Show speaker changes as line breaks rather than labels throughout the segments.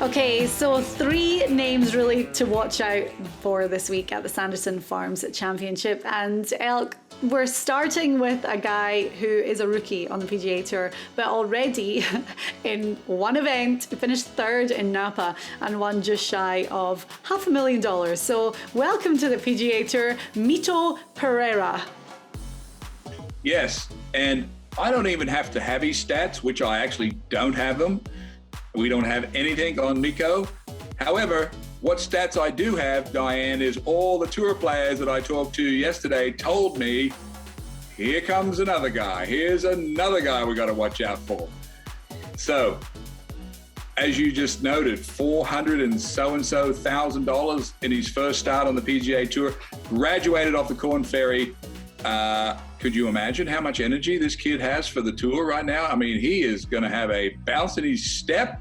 Okay, so 3 names really to watch out for this week at the Sanderson Farms Championship. And Elk, we're starting with a guy who is a rookie on the PGA Tour, but already in one event finished 3rd in Napa and won just shy of $500,000. So welcome to the PGA Tour, Mito Pereira.
Yes, and I don't even have to have his stats, which I actually don't have them. We don't have anything on Miko. However, what stats I do have, Diane, is all the tour players that I talked to yesterday told me, here comes another guy. Here's another guy we got to watch out for. So, as you just noted, $400 and so thousand in his first start on the PGA Tour, graduated off the Korn Ferry. Could you imagine how much energy this kid has for the tour right now? I mean, he is going to have a bounce in his step,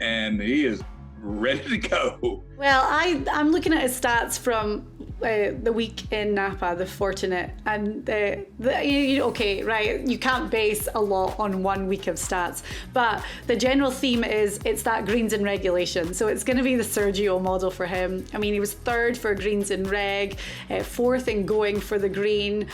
and he is ready to go.
Well, I'm looking at his stats from the week in Napa, the Fortinet, and okay, right, you can't base a lot on 1 week of stats, but the general theme is it's that greens and regulation. So it's going to be the Sergio model for him. I mean, he was 3rd for greens and reg, 4th in going for the green.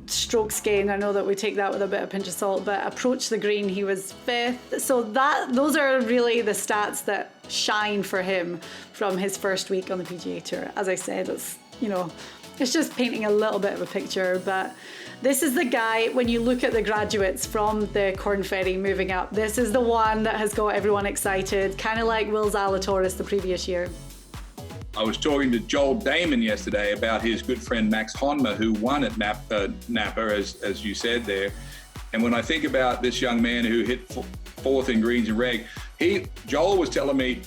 Strokes gained, I know that we take that with a bit of pinch of salt, but approach the green, he was 5th. So those are really the stats that shine for him from his first week on the PGA Tour. As I said, it's just painting a little bit of a picture, but this is the guy, when you look at the graduates from the Korn Ferry moving up, this is the one that has got everyone excited, kind of like Will Zalatoris the previous year.
I was talking to Joel Damon yesterday about his good friend Max Honma, who won at Napa, as you said there. And when I think about this young man who hit 4th in greens and reg, Joel was telling me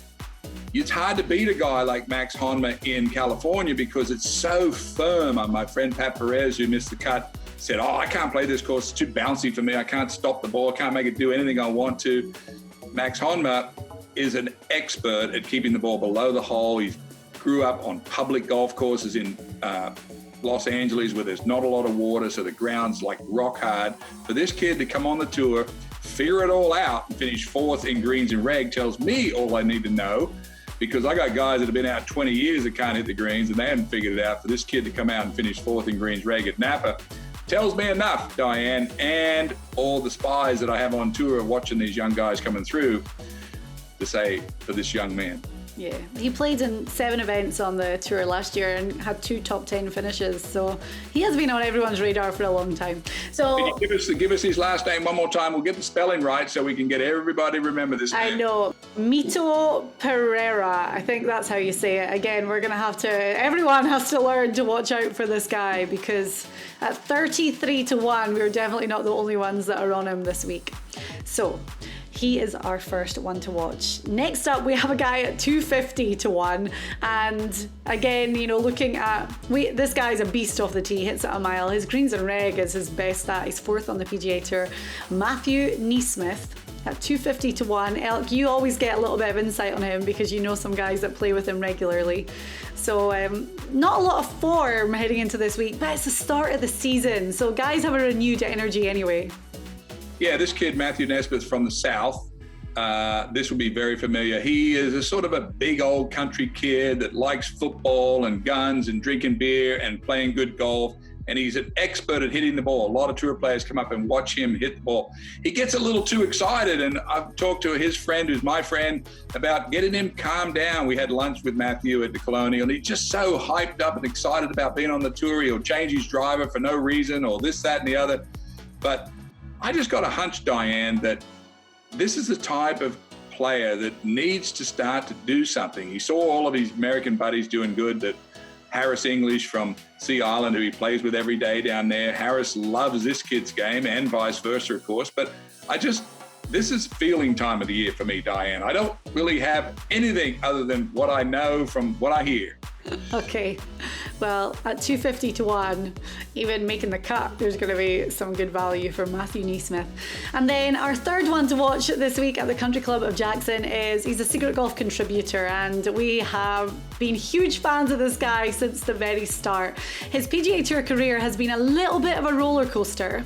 it's hard to beat a guy like Max Honma in California because it's so firm. My friend Pat Perez, who missed the cut, said, I can't play this course. It's too bouncy for me. I can't stop the ball. I can't make it do anything I want to. Max Honma is an expert at keeping the ball below the hole. He grew up on public golf courses in Los Angeles where there's not a lot of water, so the ground's like rock hard. For this kid to come on the tour, figure it all out, and finish 4th in greens and reg tells me all I need to know, because I got guys that have been out 20 years that can't hit the greens and they haven't figured it out. For this kid to come out and finish 4th in greens reg at Napa tells me enough, Diane, and all the spies that I have on tour watching these young guys coming through to say for this young man.
Yeah, he played in 7 events on the tour last year and had 2 top 10 finishes. So he has been on everyone's radar for a long time. So
can you give us his last name one more time? We'll get the spelling right so we can get everybody to remember this name.
I know, Mito Pereira. I think that's how you say it. Again, we're going to have to, everyone has to learn to watch out for this guy, because at 33-1, we're definitely not the only ones that are on him this week. So he is our first one to watch. Next up, we have a guy at 250-1. And again, looking at, this guy's a beast off the tee, hits it a mile. His greens and reg is his best stat. He's 4th on the PGA Tour. Matthew NeSmith at 250-1. Elk, you always get a little bit of insight on him because you know some guys that play with him regularly. So not a lot of form heading into this week, but it's the start of the season. So guys have a renewed energy anyway.
Yeah, this kid, Matthew NeSmith from the South, this will be very familiar. He is a sort of a big old country kid that likes football and guns and drinking beer and playing good golf. And he's an expert at hitting the ball. A lot of tour players come up and watch him hit the ball. He gets a little too excited, and I've talked to his friend, who's my friend, about getting him calmed down. We had lunch with Matthew at the Colonial, and he's just so hyped up and excited about being on the tour. He'll change his driver for no reason, or this, that, and the other. But I just got a hunch, Diane, that this is the type of player that needs to start to do something. He saw all of his American buddies doing good, that Harris English from Sea Island, who he plays with every day down there. Harris loves this kid's game, and vice versa, of course. But this is feeling time of the year for me, Diane. I don't really have anything other than what I know from what I hear.
Okay, well, at 250-1, even making the cut, there's going to be some good value for Matthew NeSmith. And then our third one to watch this week at the Country Club of Jackson he's a Secret Golf contributor, and we have been huge fans of this guy since the very start. His PGA Tour career has been a little bit of a roller coaster.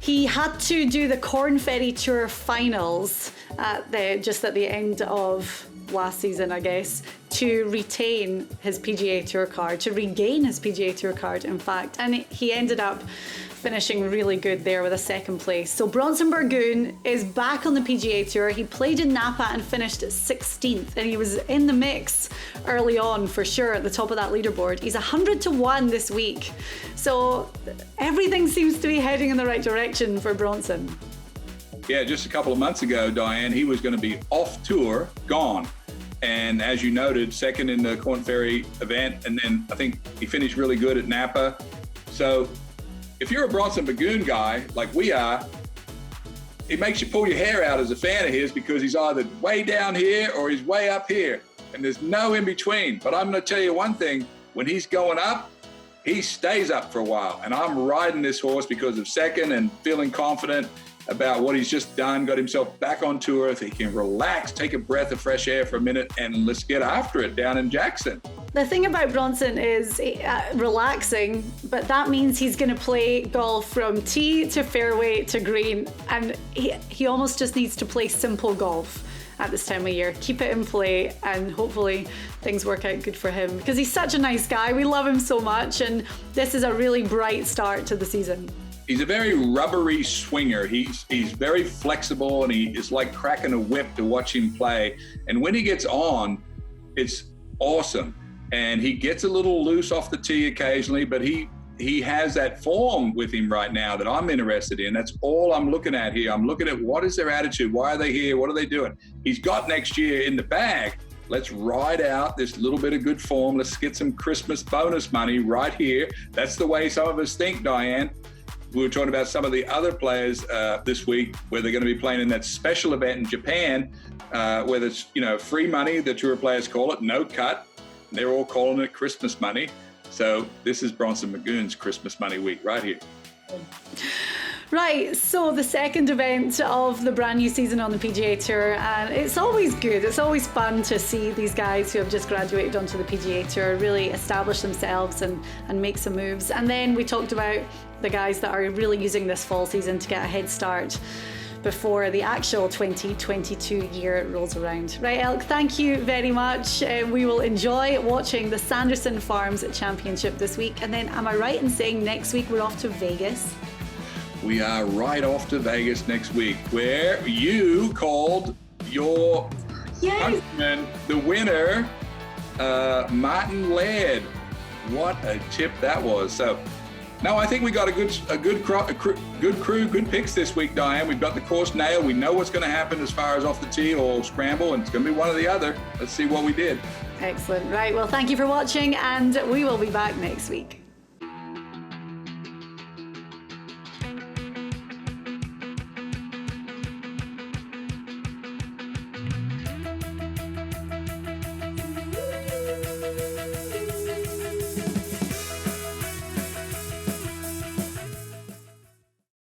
He had to do the Korn Ferry Tour finals just at the end of last season, I guess, to retain his PGA Tour card, to regain his PGA Tour card, in fact. And he ended up finishing really good there with a second place. So Bronson Burgoon is back on the PGA Tour. He played in Napa and finished 16th, and he was in the mix early on for sure at the top of that leaderboard. He's 100-1 this week. So everything seems to be heading in the right direction for Bronson.
Yeah, just a couple of months ago, Diane, he was going to be off tour, gone. And as you noted, second in the Korn Ferry event, and then I think he finished really good at Napa. So if you're a Bronson Burgoon guy like we are, it makes you pull your hair out as a fan of his, because he's either way down here or he's way up here, and there's no in between. But I'm going to tell you one thing, when he's going up, he stays up for a while. And I'm riding this horse because of second and feeling confident about what he's just done, got himself back on tour. If he can relax, take a breath of fresh air for a minute, and let's get after it down in Jackson.
The thing about Bronson is relaxing, but that means he's going to play golf from tee to fairway to green, and he almost just needs to play simple golf at this time of year. Keep it in play, and hopefully things work out good for him, because he's such a nice guy. We love him so much, and this is a really bright start to the season.
He's a very rubbery swinger. He's very flexible, and he is like cracking a whip to watch him play. And when he gets on, it's awesome. And he gets a little loose off the tee occasionally, but he has that form with him right now that I'm interested in. That's all I'm looking at here. I'm looking at what is their attitude? Why are they here? What are they doing? He's got next year in the bag. Let's ride out this little bit of good form. Let's get some Christmas bonus money right here. That's the way some of us think, Diane. We were talking about some of the other players this week, where they're going to be playing in that special event in Japan, where there's, free money, the tour players call it, no cut. They're all calling it Christmas money. So this is Bronson Burgoon's Christmas money week right here.
Right, so the second event of the brand new season on the PGA Tour, and it's always good, it's always fun to see these guys who have just graduated onto the PGA Tour really establish themselves and make some moves. And then we talked about the guys that are really using this fall season to get a head start before the actual 2022 year rolls around. Right, Elk, thank you very much. We will enjoy watching the Sanderson Farms Championship this week. And then, am I right in saying next week we're off to Vegas?
We are right off to Vegas next week, where you called your countryman the winner, Martin Laird. What a tip that was. So, no, I think we got a good crew, good picks this week, Diane. We've got the course nailed. We know what's going to happen as far as off the tee or scramble, and it's going to be one or the other. Let's see what we did.
Excellent. Right, well, thank you for watching, and we will be back next week.